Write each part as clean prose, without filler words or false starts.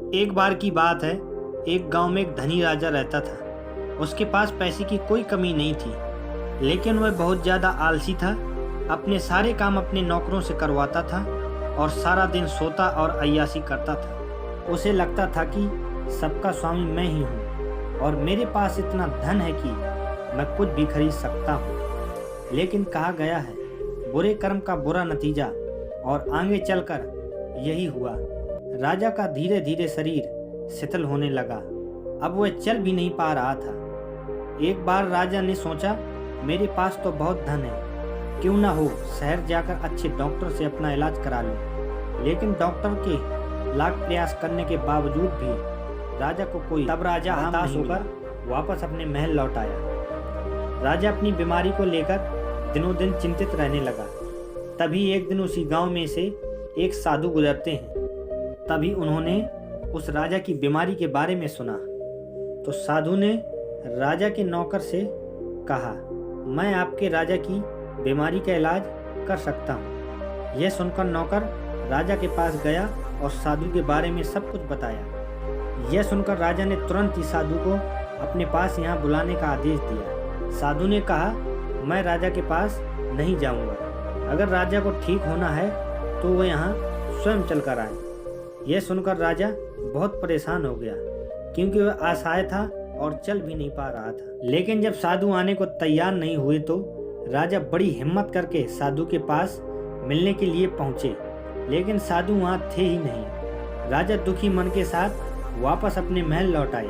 एक बार की बात है, एक गांव में एक धनी राजा रहता था। उसके पास पैसे की कोई कमी नहीं थी, लेकिन वह बहुत ज़्यादा आलसी था। अपने सारे काम अपने नौकरों से करवाता था और सारा दिन सोता और अय्याशी करता था। उसे लगता था कि सबका स्वामी मैं ही हूँ और मेरे पास इतना धन है कि मैं कुछ भी खरीद सकता हूँ। लेकिन कहा गया है, बुरे कर्म का बुरा नतीजा, और आगे चलकर यही हुआ। राजा का धीरे धीरे शरीर शिथिल होने लगा। अब वह चल भी नहीं पा रहा था। एक बार राजा ने सोचा, मेरे पास तो बहुत धन है, क्यों ना हो शहर जाकर अच्छे डॉक्टर से अपना इलाज करा लूं। लेकिन डॉक्टर के लाख प्रयास करने के बावजूद भी राजा को कोई। तब राजा हताश होकर वापस अपने महल लौट आया। राजा अपनी बीमारी को लेकर दिनों दिन चिंतित रहने लगा। तभी एक दिन उसी गांव में से एक साधु गुजरते हैं। तभी उन्होंने उस राजा की बीमारी के बारे में सुना। तो साधु ने राजा के नौकर से कहा, मैं आपके राजा की बीमारी का इलाज कर सकता हूँ। यह सुनकर नौकर राजा के पास गया और साधु के बारे में सब कुछ बताया। यह सुनकर राजा ने तुरंत ही साधु को अपने पास यहाँ बुलाने का आदेश दिया। साधु ने कहा, मैं राजा के पास नहीं जाऊँगा। अगर राजा को ठीक होना है तो वह यहाँ स्वयं चल कर आए। यह सुनकर राजा बहुत परेशान हो गया, क्योंकि वह असहाय था और चल भी नहीं पा रहा था। लेकिन जब साधु आने को तैयार नहीं हुए तो राजा बड़ी हिम्मत करके साधु के पास मिलने के लिए पहुंचे, लेकिन साधु वहां थे ही नहीं। राजा दुखी मन के साथ वापस अपने महल लौट आए।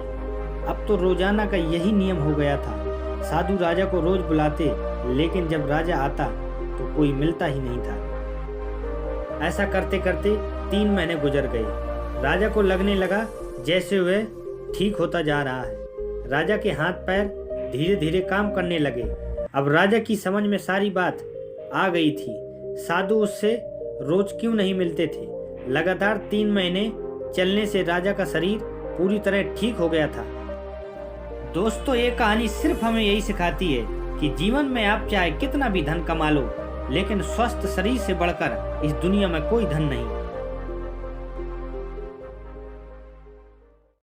अब तो रोजाना का यही नियम हो गया था। साधु राजा को रोज बुलाते, लेकिन जब राजा आता तो कोई मिलता ही नहीं था। ऐसा करते करते 3 महीने गुजर गए। राजा को लगने लगा जैसे वह ठीक होता जा रहा है। राजा के हाथ पैर धीरे धीरे काम करने लगे। अब राजा की समझ में सारी बात आ गई थी। साधु उससे रोज क्यों नहीं मिलते थे। लगातार 3 महीने चलने से राजा का शरीर पूरी तरह ठीक हो गया था। दोस्तों, ये कहानी सिर्फ हमें यही सिखाती है कि जीवन में आप चाहे कितना भी धन कमा लो, लेकिन स्वस्थ शरीर से बढ़कर इस दुनिया में कोई धन नहीं।